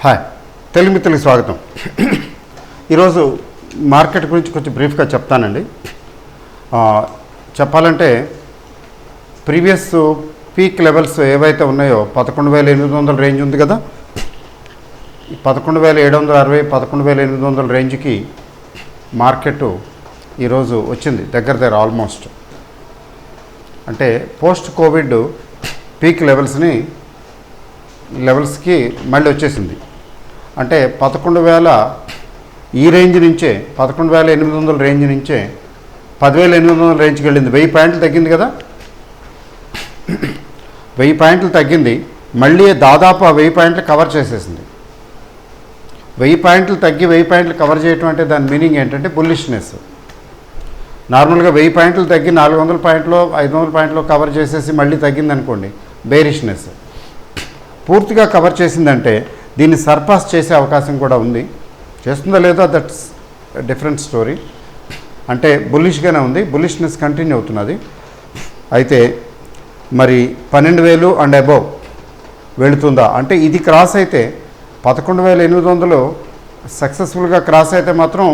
Hi, Telugu మిత్రులకు స్వాగతం. ఈరోజు మార్కెట్ గురించి కొంచెం బ్రీఫ్గా చెప్తానండి. చెప్పాలంటే ప్రీవియస్ పీక్ లెవెల్స్ ఏవైతే ఉన్నాయో 11,800 రేంజ్ ఉంది కదా, 11,760 11,800 రేంజ్కి మార్కెట్ ఈరోజు వచ్చింది దగ్గర ఆల్మోస్ట్. అంటే పోస్ట్ కోవిడ్ పీక్ లెవెల్స్కి మళ్ళీ వచ్చేసింది. అంటే 11,000 ఈ రేంజ్ నుంచే 11,800 రేంజ్ నుంచే 10,800 రేంజ్కి వెళ్ళింది. 1000 పాయింట్లు తగ్గింది కదా, 1000 పాయింట్లు తగ్గింది. మళ్ళీ దాదాపు ఆ 1000 పాయింట్లు కవర్ చేసేసింది. 1000 పాయింట్లు తగ్గి 1000 పాయింట్లు కవర్ చేయటం అంటే దాని మీనింగ్ ఏంటంటే బుల్లిష్నెస్. నార్మల్గా 1000 పాయింట్లు తగ్గి 400 పాయింట్లు 500 పాయింట్లు కవర్ చేసేసి మళ్ళీ తగ్గింది అనుకోండి, బేరిష్నెస్. పూర్తిగా కవర్ చేసిందంటే దీన్ని సర్పాస్ చేసే అవకాశం కూడా ఉంది. చేస్తుందో లేదో దట్స్ డిఫరెంట్ స్టోరీ. అంటే బుల్లిష్గానే ఉంది, బుల్లిష్నెస్ కంటిన్యూ అవుతున్నది. అయితే మరి 12,000 అండ్ అబోవ్ వెళుతుందా అంటే, ఇది క్రాస్ అయితే 11,800 సక్సెస్ఫుల్గా క్రాస్ అయితే మాత్రం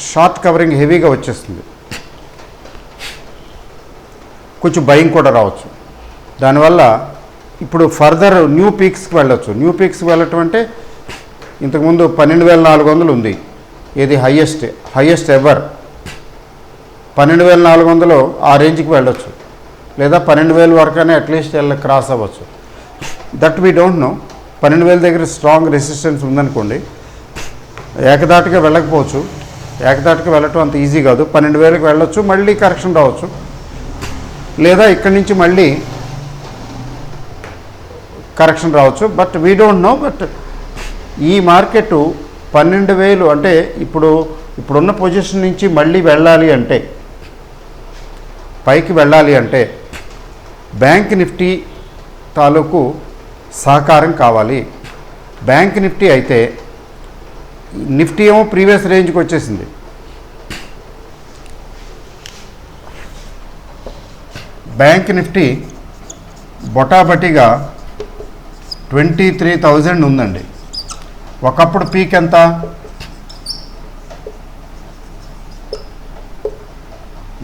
షార్ట్ కవరింగ్ హెవీగా వచ్చేస్తుంది. కొంచెం భయం కూడా రావచ్చు. దానివల్ల ఇప్పుడు ఫర్దర్ న్యూ పీక్స్కి వెళ్ళొచ్చు. న్యూ పీక్స్కి వెళ్ళటం అంటే ఇంతకుముందు 12,400 ఉంది, ఇది హయ్యెస్ట్ ఎవర్. 12,400 ఆ రేంజ్కి వెళ్ళొచ్చు, లేదా 12,000 వరకనే అట్లీస్ట్ క్రాస్ అవ్వచ్చు. That we don't know. 12,000 దగ్గర స్ట్రాంగ్ రెసిస్టెన్స్ ఉందనుకోండి, ఏకదాటిగా వెళ్ళకపోవచ్చు. ఏకదాటిగా వెళ్ళటం అంత ఈజీ కాదు. 12,000కి వెళ్ళొచ్చు, మళ్ళీ కరెక్షన్ రావచ్చు, లేదా ఇక్కడి నుంచి మళ్ళీ కరెక్షన్ రావచ్చు. But we don't know. But ఈ మార్కెట్ 12,000 అంటే ఇప్పుడున్న పొజిషన్ నుంచి మళ్ళీ వెళ్ళాలి అంటే, పైకి వెళ్ళాలి అంటే బ్యాంక్ నిఫ్టీ తాలూకు సహకారం కావాలి. బ్యాంక్ నిఫ్టీ అయితే, నిఫ్టీ ఏమో ప్రీవియస్ రేంజ్కి వచ్చేసింది. బ్యాంక్ నిఫ్టీ బొటాబటిగా 23,000 ఉందండి. ఒకప్పుడు పీక్ ఎంత?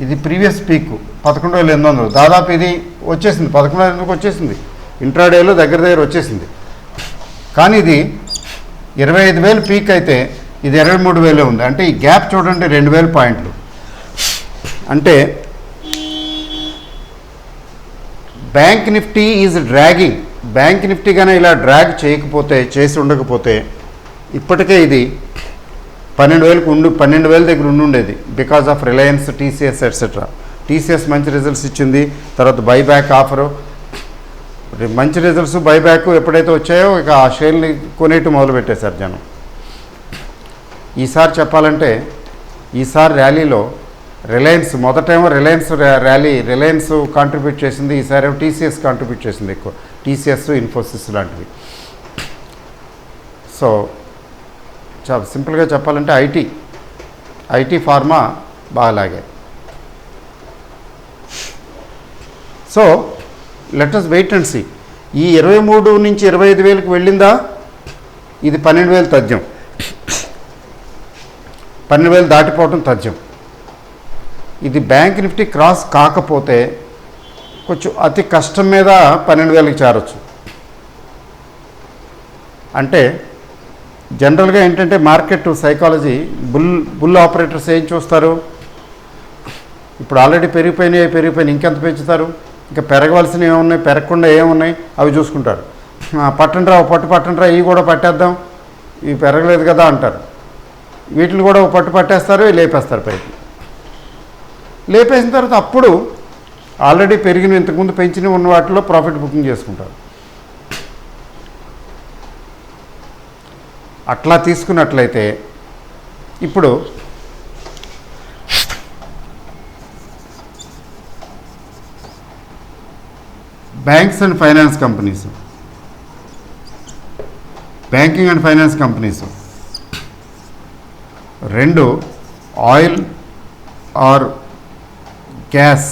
ఇది ప్రీవియస్ పీక్ 11,800. దాదాపు ఇది వచ్చేసింది, 11,800 వచ్చేసింది. ఇంట్రాడేలో దగ్గర వచ్చేసింది. కానీ ఇది 25,000 పీక్ అయితే ఇది 23,000 ఉంది. అంటే ఈ గ్యాప్ చూడండి, 2,000 పాయింట్లు. అంటే bank Nifty is dragging. Bank Nifty కానీ ఇలా డ్రాగ్ చేసి ఉండకపోతే ఇప్పటికే ఇది 12,000 దగ్గర ఉండేది. Because of Reliance, TCS etcetera. TCS మంచి రిజల్ట్స్ ఇచ్చింది. తర్వాత బైబ్యాక్ ఆఫరు, మంచి రిజల్ట్స్ బైబ్యాక్ ఎప్పుడైతే వచ్చాయో ఇక ఆ షేర్ని కొనేటి మొదలుపెట్టేశారు జనం. ఈసారి చెప్పాలంటే, ఈసారి ర్యాలీలో రిలయన్స్, మొదటేమో రిలయన్స్ కాంట్రిబ్యూట్ చేసింది, ఈసారి ఏమో టీసీఎస్ కాంట్రిబ్యూట్ చేసింది ఎక్కువ. టీసీఎస్, ఇన్ఫోసిస్ లాంటివి. సో చాలా సింపుల్గా చెప్పాలంటే ఐటీ ఫార్మా బాగాలాగే. So let us wait and see. ఈ 23 నుంచి 25,000కి వెళ్ళిందా? ఇది 12,000 తథ్యం. 12,000 దాటిపోవటం తథ్యం. ఇది బ్యాంక్ నిఫ్టీ క్రాస్ కాకపోతే కొంచెం అతి కష్టం మీద 12,000కి చేరొచ్చు. అంటే జనరల్గా ఏంటంటే మార్కెట్ సైకాలజీ, బుల్ ఆపరేటర్స్ ఏం చూస్తారు? ఇప్పుడు ఆల్రెడీ పెరిగిపోయినాయి, ఇంకెంత పెంచుతారు? ఇంకా పెరగవలసినవి ఏమున్నాయి, పెరగకుండా ఏమున్నాయి అవి చూసుకుంటారు. పట్టండ్రా ఇవి కూడా పట్టేద్దాం, ఇవి పెరగలేదు కదా అంటారు. వీటిని కూడా పట్టేస్తారు, లేపేస్తారు పైకి. లేపేసిన తర్వాత అప్పుడు ఆల్రెడీ పెరిగిన, ఇంతకుముందు పెంచినవి ఉన్న వాటిలో ప్రాఫిట్ బుకింగ్ చేసుకుంటారు. అట్లా తీసుకున్నట్లయితే ఇప్పుడు బ్యాంకింగ్ అండ్ ఫైనాన్స్ కంపెనీస్ రెండు oil or gas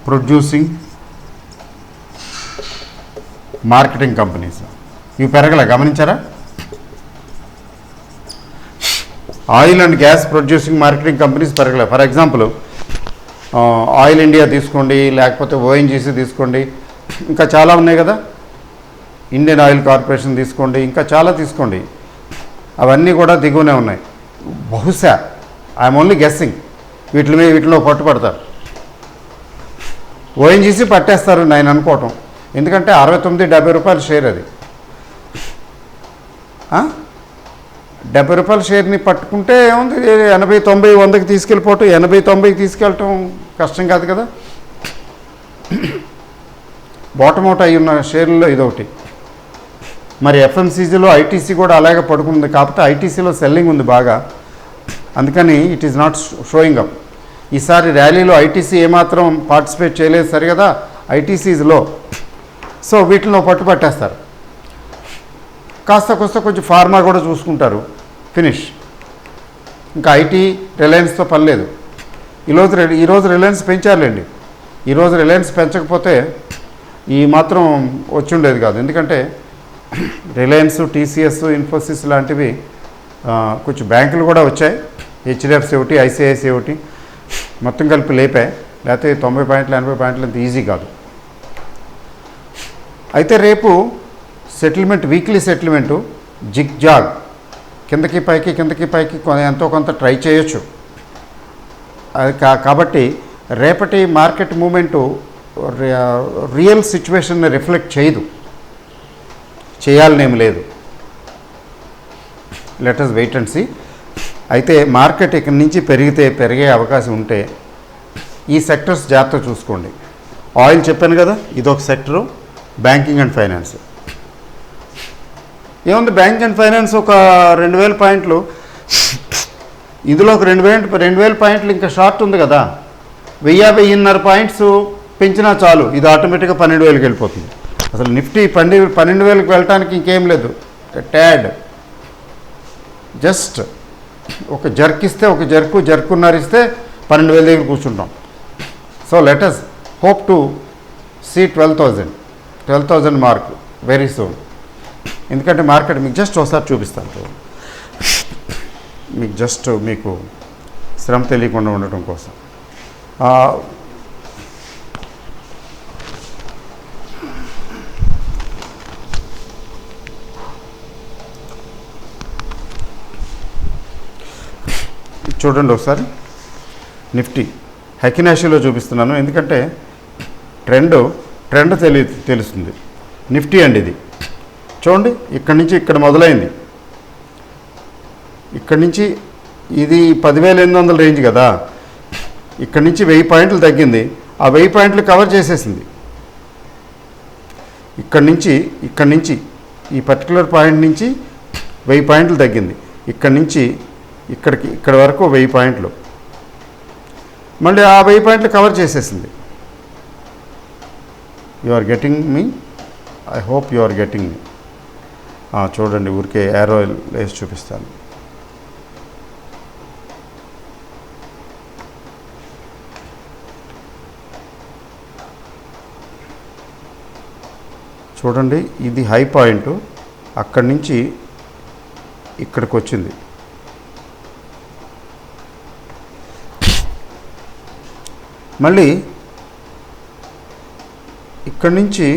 producing marketing companies. ఇవి పెరగలే, గమనించారా? Oil and gas producing marketing companies పెరగలే. ఫర్ ఎగ్జాంపుల్ ఆయిల్ ఇండియా తీసుకోండి, లేకపోతే ఓఎన్జీసీ తీసుకోండి, ఇంకా చాలా ఉన్నాయి కదా, ఇండియన్ ఆయిల్ కార్పొరేషన్ తీసుకోండి, ఇంకా చాలా తీసుకోండి, అవన్నీ కూడా దిగువనే ఉన్నాయి. బహుశా ఐఎమ్ ఓన్లీ గెస్సింగ్, వీటిలో పట్టుపడతారు. ఓఎన్జీసీ పట్టేస్తారు నేను అనుకోవటం, ఎందుకంటే 69-70 రూపాయల షేర్ అది. 70 రూపాయల షేర్ని పట్టుకుంటే ఏముంది, 80-90-100కి తీసుకెళ్ళిపోవటం, 80-90కి తీసుకెళ్ళటం కష్టం కాదు కదా. బాటమ్ అవుట్ అయి ఉన్న షేర్లలో ఇదొకటి. మరి ఎఫ్ఎంసీజీలో ఐటీసీ కూడా అలాగే పడుకుంది, కాకపోతే ఐటీసీలో సెల్లింగ్ ఉంది బాగా, అందుకని it is not showing up. ఈసారి ర్యాలీలో ఐటీసీ ఏమాత్రం పార్టిసిపేట్ చేయలేదు సరి కదా, ఐటీసీలో. సో వీటిలో పట్టేస్తారు. కాస్త కొంచెం ఫార్మా కూడా చూసుకుంటారు, ఫినిష్. ఇంకా ఐటీ రిలయన్స్తో పని లేదు. ఈరోజు రిలయన్స్ పెంచారులేండి. ఈరోజు రిలయన్స్ పెంచకపోతే ఈ మాత్రం వచ్చి ఉండేది కాదు, ఎందుకంటే రిలయన్స్, టీసీఎస్, ఇన్ఫోసిస్ లాంటివి కొంచెం బ్యాంకులు కూడా వచ్చాయి, హెచ్డిఎఫ్సి ఒకటి, ఐసిఐసిఐ ఒకటి, మొత్తం కలిపి లేపాయి. లేకపోతే 90 పాయింట్లు 80 పాయింట్లు అంత ఈజీ కాదు. అయితే రేపు settlement, weekly settlement zig zag, కిందకి పైకి ఎంతో కొంత ట్రై చేయొచ్చు. అది కాబట్టి రేపటి మార్కెట్ మూమెంటు రియల్ సిచ్యువేషన్ని రిఫ్లెక్ట్ చేయదు, చేయాలనేమి లేదు. Let us wait and see. అయితే మార్కెట్ ఇక్కడి నుంచి పెరిగే అవకాశం ఉంటే ఈ సెక్టర్స్ జాగ్రత్త చూసుకోండి. ఆయిల్ చెప్పాను కదా, ఇదొక సెక్టరు. బ్యాంకింగ్ అండ్ ఫైనాన్స్ ఏముంది, బ్యాంక్ అండ్ ఫైనాన్స్ ఒక 2000 పాయింట్లు, ఇందులో ఒక 2000 పాయింట్లు ఇంకా షార్ట్ ఉంది కదా. 1000-1000 పాయింట్స్ పెంచినా చాలు, ఇది ఆటోమేటిక్గా 12,000కి వెళ్ళిపోతుంది. అసలు నిఫ్టీ 12,000కి వెళ్ళటానికి ఇంకేం లేదు, ట్యాడ్ జస్ట్ ఒక జర్క్ ఇస్తే, ఒక జర్కున్నర ఇస్తే 12,000 దగ్గర కూర్చుంటాం. So let us hope to see 12,000 mark very soon. ఎందుకంటే మార్కెట్ మీకు జస్ట్ ఒకసారి చూపిస్తాను, మీకు శ్రమ తెలియకుండా ఉండటం కోసం. చూడండి ఒకసారి, నిఫ్టీ హెకినాషిలో చూపిస్తున్నాను, ఎందుకంటే ట్రెండ్ తెలుస్తుంది. నిఫ్టీ అండి ఇది చూడండి, ఇక్కడి నుంచి ఇక్కడ మొదలైంది, ఇక్కడి నుంచి ఇది 10,800 రేంజ్ కదా, ఇక్కడి నుంచి 1000 పాయింట్లు తగ్గింది, ఆ 1000 పాయింట్లు కవర్ చేసేసింది. ఇక్కడి నుంచి ఈ పర్టికులర్ పాయింట్ నుంచి 1000 పాయింట్లు తగ్గింది, ఇక్కడి నుంచి ఇక్కడ వరకు 1000 పాయింట్లు, మళ్ళీ ఆ 1000 పాయింట్లు కవర్ చేసేసింది. You are getting me, I hope you are getting me. చూడండి, ఊరికే యారో వేసి చూపిస్తాను. చూడండి, ఇది హై పాయింట్, అక్కడి నుంచి ఇక్కడికి వచ్చింది. మళ్ళీ ఇక్కడి నుంచి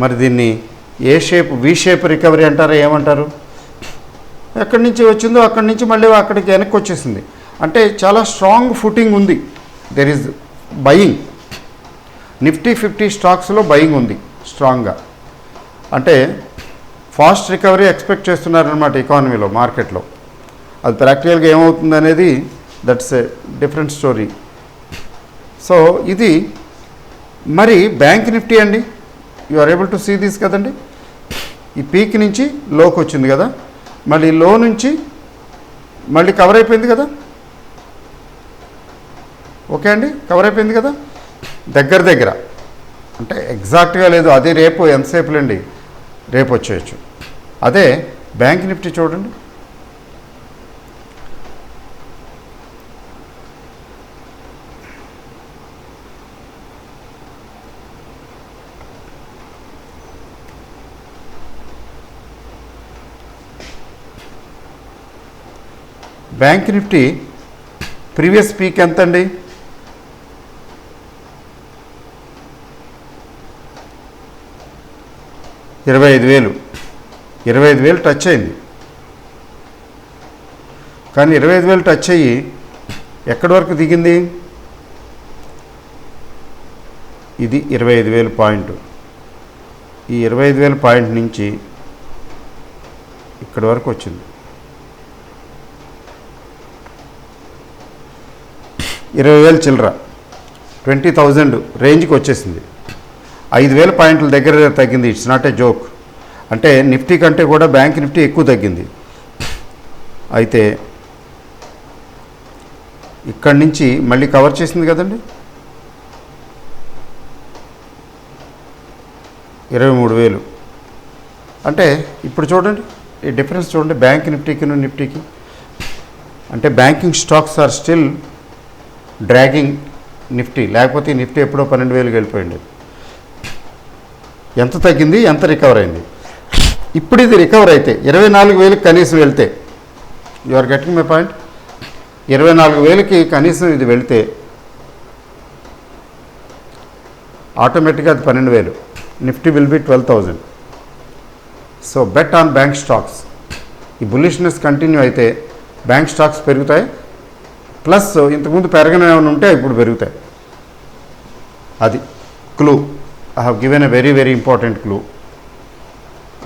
మరి దీన్ని ఏ షేప్, వి షేప్ రికవరీ అంటారా, ఏమంటారు? ఎక్కడి నుంచి వచ్చిందో అక్కడి నుంచి మళ్ళీ అక్కడికి వెనక్కి వచ్చేసింది. అంటే చాలా స్ట్రాంగ్ ఫుటింగ్ ఉంది. There is buying. నిఫ్టీ 50 స్టాక్స్లో బయింగ్ ఉంది స్ట్రాంగ్గా. అంటే ఫాస్ట్ రికవరీ ఎక్స్పెక్ట్ చేస్తున్నారనమాట ఎకానమీలో, మార్కెట్లో. అది ప్రాక్టికల్గా ఏమవుతుంది అనేది that's a different story. So ఇది మరి బ్యాంక్ నిఫ్టీ అండి, you are able to see this కదండి. ఈ పీక్ నుంచి లోకి వచ్చింది కదా, మళ్ళీ లో నుంచి మళ్ళీ కవర్ అయిపోయింది కదా. ఓకే అండి, కవర్ అయిపోయింది కదా, దగ్గర అంటే ఎగ్జాక్ట్గా లేదు, అది రేపు ఎంతసేపులండి, రేపు వచ్చేయచ్చు. అదే బ్యాంక్ నిఫ్టీ చూడండి, బ్యాంక్ నిఫ్టీ ప్రీవియస్ పీక్ ఎంత అండి? 25,000. 25,000 టచ్ అయింది. కానీ 25,000 టచ్ అయ్యి ఎక్కడి వరకు దిగింది? ఇది 25,000 పాయింట్. ఈ 25,000 పాయింట్ నుంచి ఇక్కడి వరకు వచ్చింది. 20,000 చిల్లర 20,000 రేంజ్కి వచ్చేసింది. 5,000 పాయింట్ల దగ్గర తగ్గింది. It's not a joke. అంటే నిఫ్టీ కంటే కూడా బ్యాంక్ నిఫ్టీ ఎక్కువ తగ్గింది. అయితే ఇక్కడి నుంచి మళ్ళీ కవర్ చేసింది కదండి. 23,000. అంటే ఇప్పుడు చూడండి ఈ డిఫరెన్స్ చూడండి బ్యాంక్ నిఫ్టీకి నిఫ్టీకి. అంటే banking stocks are still dragging Nifty. లేకపోతే నిఫ్టీ ఎప్పుడో 12,000కి వెళ్ళిపోయింది. ఎంత తగ్గింది, ఎంత రికవర్ అయింది. ఇప్పుడు ఇది రికవర్ అయితే 24,000కి కనీసం వెళ్తే, you are getting my point. 24,000కి కనీసం ఇది వెళ్తే ఆటోమేటిక్గా అది 12,000. Nifty will be 12,000. So bet on bank stocks. ఈ బుల్లిష్నెస్ కంటిన్యూ అయితే బ్యాంక్ స్టాక్స్ పెరుగుతాయి. ప్లస్ ఇంతకుముందు పెరగని ఏమైనా ఉంటే ఇప్పుడు పెరుగుతాయి. అది clue. I have given a very very important clue.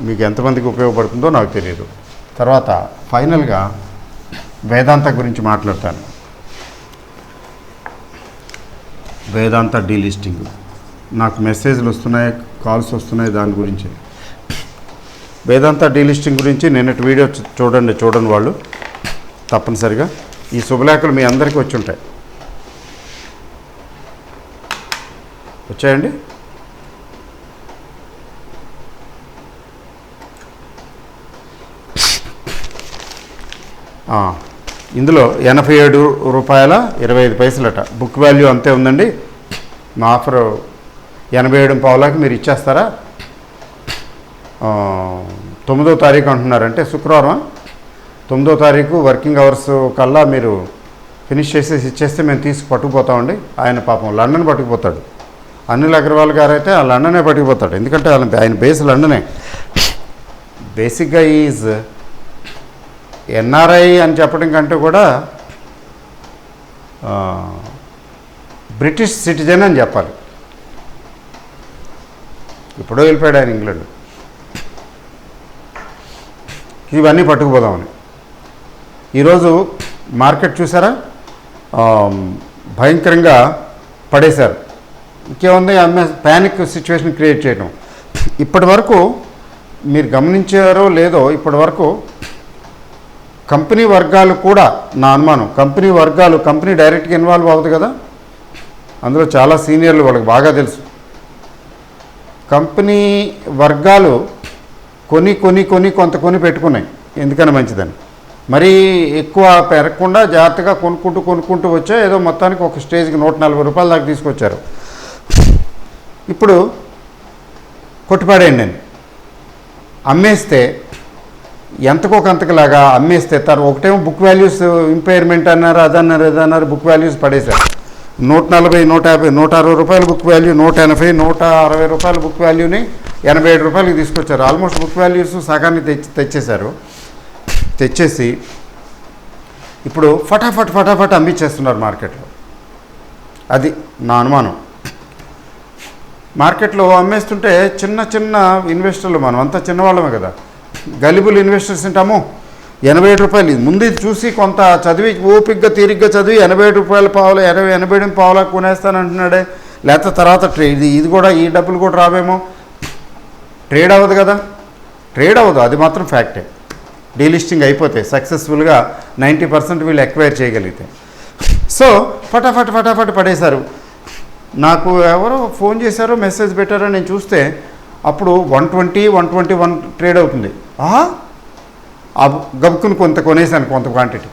మీకు ఎంతమందికి ఉపయోగపడుతుందో నాకు తెలియదు. తర్వాత ఫైనల్గా వేదాంత గురించి మాట్లాడతాను. వేదాంత డీలిస్టింగ్. నాకు మెసేజ్లు వస్తున్నాయి, కాల్స్ వస్తున్నాయి దాని గురించి. వేదాంత డీలిస్టింగ్ గురించి నిన్నటి వీడియో చూడండి వాళ్ళు తప్పనిసరిగా. ఈ శుభలేఖలు మీ అందరికీ వచ్చి ఉంటాయి. వచ్చాయండి. ఇందులో 87 రూపాయల 25 పైసలట. బుక్ వాల్యూ అంతే ఉందండి. మా ఆఫర్ 87.5 మీరు ఇచ్చేస్తారా? 9వ తారీఖు అంటున్నారంటే శుక్రవారం. 9వ తారీఖు వర్కింగ్ అవర్స్ కల్లా మీరు ఫినిష్ చేసేసి ఇచ్చేస్తే మేము తీసి పట్టుకుపోతామండి. ఆయన పాపం లండన్ పట్టుకుపోతాడు. అనిల్ అగర్వాల్ గారు అయితే ఆ లండనే పట్టుకుపోతాడు. ఎందుకంటే ఆయన బేస్ లండనే. బేసిక్గా ఈజ్ ఎన్ఆర్ఐ అని చెప్పడం కంటే కూడా బ్రిటిష్ సిటిజన్ అని చెప్పాలి. ఇప్పుడో వెళ్ళిపోయాడు ఆయన ఇంగ్లాండ్. ఇవన్నీ పట్టుకుపోదామని. ఈరోజు మార్కెట్ చూసారా, భయంకరంగా పడేశారు. ఇంకేముంది, ప్యానిక్ సిచ్యువేషన్ క్రియేట్ చేయడం. ఇప్పటి వరకు మీరు గమనించారో లేదో, ఇప్పటి వరకు కంపెనీ వర్గాలు కూడా, నా అనుమానం కంపెనీ డైరెక్ట్గా ఇన్వాల్వ్ అవ్వదు కదా. అందులో చాలా సీనియర్లు, వాళ్ళకి బాగా తెలుసు. కంపెనీ వర్గాలు కొంత పెట్టుకున్నాయి. ఎందుకని మంచిదని. మరీ ఎక్కువ పెరగకుండా జాగ్రత్తగా కొనుక్కుంటూ వచ్చా. ఏదో మొత్తానికి ఒక స్టేజ్కి 140 రూపాయల దాకా తీసుకొచ్చారు. ఇప్పుడు కొట్టుపాడేయండి. అమ్మేస్తే ఎంతకోకంతకులాగా అమ్మేస్తే ఒకటేమో బుక్ వాల్యూస్ ఇంపైర్మెంట్ అన్నారు, అదన్నారు, బుక్ వాల్యూస్ పడేశారు. 140, 150, 160 రూపాయల బుక్ వాల్యూ, 180, 160 రూపాయల బుక్ వాల్యూని 87 రూపాయలకి తీసుకొచ్చారు. ఆల్మోస్ట్ బుక్ వాల్యూస్ సగాన్ని తెచ్చేసి ఇప్పుడు ఫటాఫట్ అమ్మిచ్చేస్తున్నారు మార్కెట్లో. అది నా అనుమానం. మార్కెట్లో అమ్మేస్తుంటే చిన్న ఇన్వెస్టర్లు, మనం అంతా చిన్నవాళ్ళమే కదా, గలిబుల్ ఇన్వెస్టర్స్ అంటాము. 87 రూపాయలు ముందు ఇది చూసి కొంత చదివి ఓపిక్గా తీరిగ్గా చదివి 87 రూపాయల పావులు 87 పావులకు కొనేస్తానంటున్నాడే. లేకపోతే తర్వాత ఇది కూడా ఈ డబ్బులు కూడా రావేమో. ట్రేడ్ అవ్వదు కదా, అది మాత్రం ఫ్యాక్టే. డీలిస్టింగ్ అయిపోతే సక్సెస్ఫుల్గా 90% వీళ్ళు ఎక్వైర్ చేయగలిగితే. సో ఫటాఫట్ పడేశారు. నాకు ఎవరో ఫోన్ చేశారో మెసేజ్ పెట్టారో నేను చూస్తే అప్పుడు 120, 121 ట్రేడ్ అవుతుంది. గబుక్కుని కొంత కొనేసాను, కొంత క్వాంటిటీ.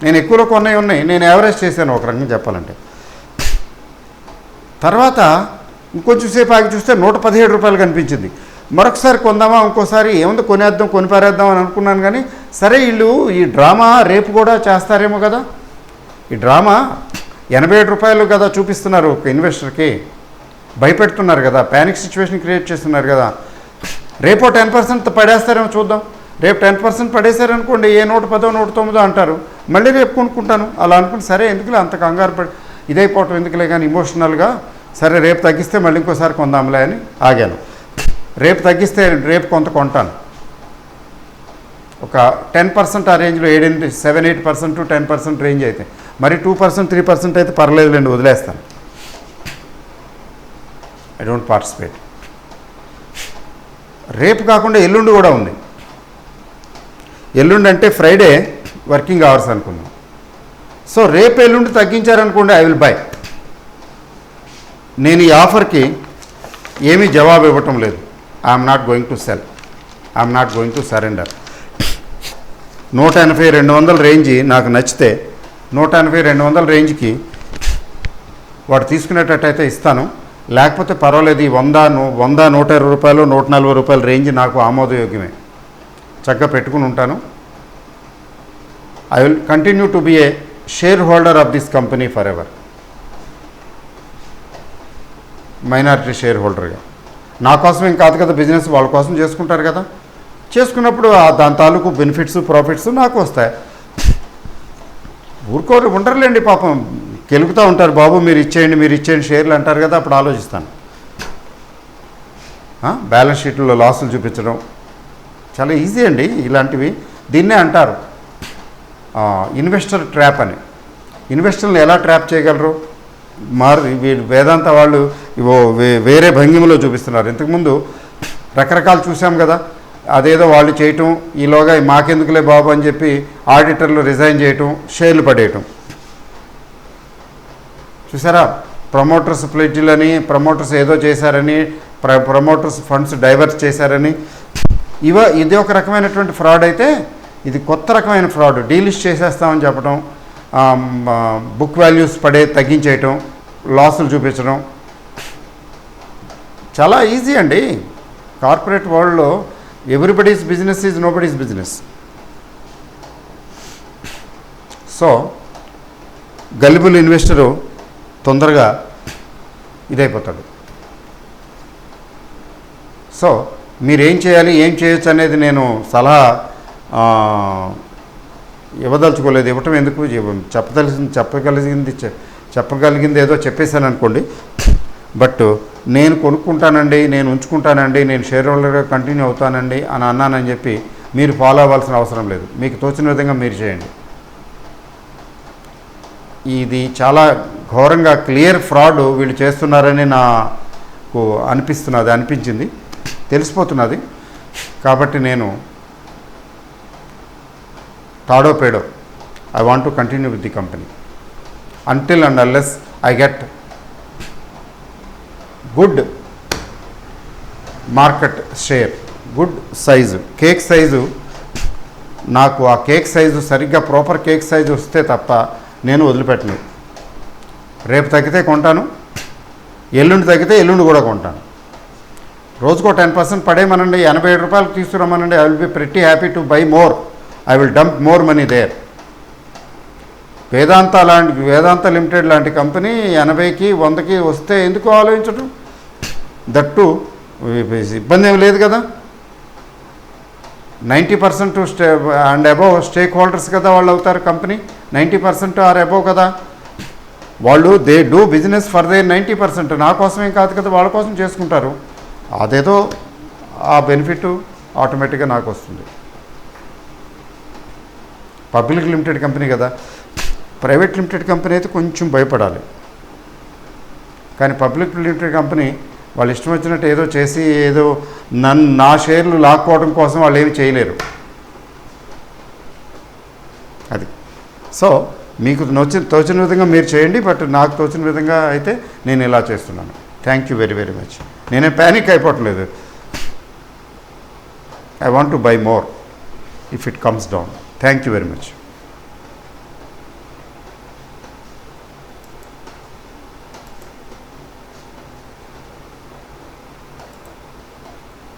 నేను ఎక్కువలో ఉన్నాయి, నేను యావరేజ్ చేశాను ఒక రకంగా చెప్పాలంటే. తర్వాత ఇంకొంచెం సేపు ఆగి చూస్తే 117 రూపాయలు కనిపించింది. మరొకసారి కొందామా, ఇంకోసారి ఏముంది కొనేద్దాం, కొనిపారేద్దాం అని అనుకున్నాను. కానీ సరే వీళ్ళు ఈ డ్రామా రేపు కూడా చేస్తారేమో కదా. ఈ డ్రామా 87 రూపాయలు కదా చూపిస్తున్నారు ఒక ఇన్వెస్టర్కి, భయపెడుతున్నారు కదా, ప్యానిక్ సిచ్యువేషన్ క్రియేట్ చేస్తున్నారు కదా. రేపో 10% పడేస్తారేమో చూద్దాం. రేపు 10% పడేశారనుకోండి, ఏ 110 109 అంటారు, మళ్ళీ రేపు కొనుక్కుంటాను అలా అనుకుంటే, సరే ఎందుకులే అంత కంగారు పడి ఇదైపోవటం ఎందుకులే కానీ ఇమోషనల్గా, సరే రేపు తగ్గిస్తే మళ్ళీ ఇంకోసారి కొందాంలే అని ఆగాను. రేపు తగ్గిస్తే రేపు కొంత కొంటాను. ఒక 10% ఆ రేంజ్లో 7-8% to 10% రేంజ్ అయితే, మరి 2% 3% అయితే పర్లేదులేండి, వదిలేస్తాను. I don't participate. రేపు కాకుండా ఎల్లుండి కూడా ఉంది. ఎల్లుండి అంటే ఫ్రైడే వర్కింగ్ అవర్స్ అనుకుందాం. సో రేపు ఎల్లుండి తగ్గించారనుకోండి, ఐ విల్ బై. నేను ఈ ఆఫర్కి ఏమీ జవాబు ఇవ్వటం లేదు. I'm not going to cell, I'm not going to surrender. 180-200 range నాకు నచ్చితే 180-200 రేంజ్కి వాడు తీసుకునేటట్టయితే ఇస్తాను. లేకపోతే పర్వాలేదు, ఈ 100-120 రూపాయలు 140 రూపాయల రేంజ్ నాకు ఆమోదయోగ్యమే, చక్కగా పెట్టుకుని ఉంటాను. I will continue to be a shareholder of this company forever, minority share హోల్డర్గా. నా కోసం ఏం కాదు కదా బిజినెస్, వాళ్ళ కోసం చేసుకుంటారు కదా. చేసుకున్నప్పుడు దాని తాలూకు బెనిఫిట్స్ ప్రాఫిట్స్ నాకు వస్తాయి. ఊరుకోరు ఉండరులేండి పాపం, కెలుగుతూ ఉంటారు, బాబు మీరు ఇచ్చేయండి షేర్లు అంటారు కదా, అప్పుడు ఆలోచిస్తాను. బ్యాలెన్స్ షీట్లో లాసులు చూపించడం చాలా ఈజీ అండి ఇలాంటివి. దీన్నే అంటారు ఇన్వెస్టర్ ట్రాప్ అని. ఇన్వెస్టర్ని ఎలా ట్రాప్ చేయగలరు? వేదాంత వాళ్ళు వేరే భంగిమలో చూపిస్తున్నారు. ఇంతకుముందు రకరకాలు చూసాం కదా, అదేదో వాళ్ళు చేయటం, ఈలోగా మాకెందుకులే బాబు అని చెప్పి ఆడిటర్లు రిజైన్ చేయటం, షేర్లు పడేయటం చూసారా. ప్రమోటర్స్ ప్లెడ్జ్లని, ప్రమోటర్స్ ఏదో చేశారని, ప్రమోటర్స్ ఫండ్స్ డైవర్ట్ చేశారని, ఇది ఒక రకమైనటువంటి ఫ్రాడ్ అయితే, ఇది కొత్త రకమైన ఫ్రాడ్. డీలిస్ట్ చేసేస్తామని చెప్పడం, బుక్ వాల్యూస్ తగ్గించేయటం, లాసులు చూపించడం చాలా ఈజీ అండి. కార్పొరేట్ వరల్డ్లో everybody's business is nobody's business. So gullible investor తొందరగా ఇదైపోతాడు. సో మీరేం చేయాలి, ఏం చేయొచ్చు అనేది నేను సలహా ఇవ్వదలుచుకోలేదు. ఇవ్వటం ఎందుకు, చెప్పగలిగింది ఏదో చెప్పేశాను అనుకోండి. బట్ నేను కొనుక్కుంటానండి, నేను ఉంచుకుంటానండి, నేను షేర్ హోల్డర్గా కంటిన్యూ అవుతానండి అని అన్నానని చెప్పి మీరు ఫాలో అవ్వాల్సిన అవసరం లేదు. మీకు తోచిన విధంగా మీరు చేయండి. ఇది చాలా ఘోరంగా క్లియర్ ఫ్రాడ్ వీళ్ళు చేస్తున్నారని నాకు అనిపించింది, తెలిసిపోతున్నది. కాబట్టి నేను తాడో పేడో I want to continue with the company until and unless I get good market share, good size, cake size. నాకు ఆ కేక్ సైజు సరిగ్గా ప్రాపర్ కేక్ సైజు వస్తే తప్ప నేను వదిలిపెట్టను. రేపు తగ్గితే కొంటాను, ఎల్లుండి తగ్గితే ఎల్లుండి కూడా కొంటాను. రోజుకో 10% పడేయమనండి, 87 రూపాయలకు తీసుకురమ్మనండి, I will be pretty happy to buy more, I will dump more money there. Vedanta limited లాంటి కంపెనీ 80కి 100కి వస్తే ఎందుకు ఆలోచించడం? దట్టు ఇబ్బంది ఏమి లేదు కదా. 90% అండ్ అబవ్ స్టేక్ హోల్డర్స్ కదా వాళ్ళు అవుతారు. కంపెనీ 90% ఆర్ అబవ్ కదా. వాళ్ళు they do business for their 90%. నా కోసమేం కాదు కదా, వాళ్ళ కోసం చేసుకుంటారు. అదేదో ఆ బెనిఫిట్ ఆటోమేటిక్గా నాకు వస్తుంది. పబ్లిక్ లిమిటెడ్ కంపెనీ కదా. ప్రైవేట్ లిమిటెడ్ కంపెనీ అయితే కొంచెం భయపడాలి. కానీ పబ్లిక్ లిమిటెడ్ కంపెనీ వాళ్ళు ఇష్టం వచ్చినట్టు ఏదో చేసి ఏదో నా షేర్లు లాక్కోవడం కోసం వాళ్ళు ఏమి చేయలేరు. అది. సో మీకు తోచిన విధంగా మీరు చేయండి. బట్ నాకు తోచిన విధంగా అయితే నేను ఇలా చేస్తున్నాను. Thank you very very much. నేనే ప్యానిక్ అయిపోవట్లేదు. I want to buy more if it comes down. Thank you very much.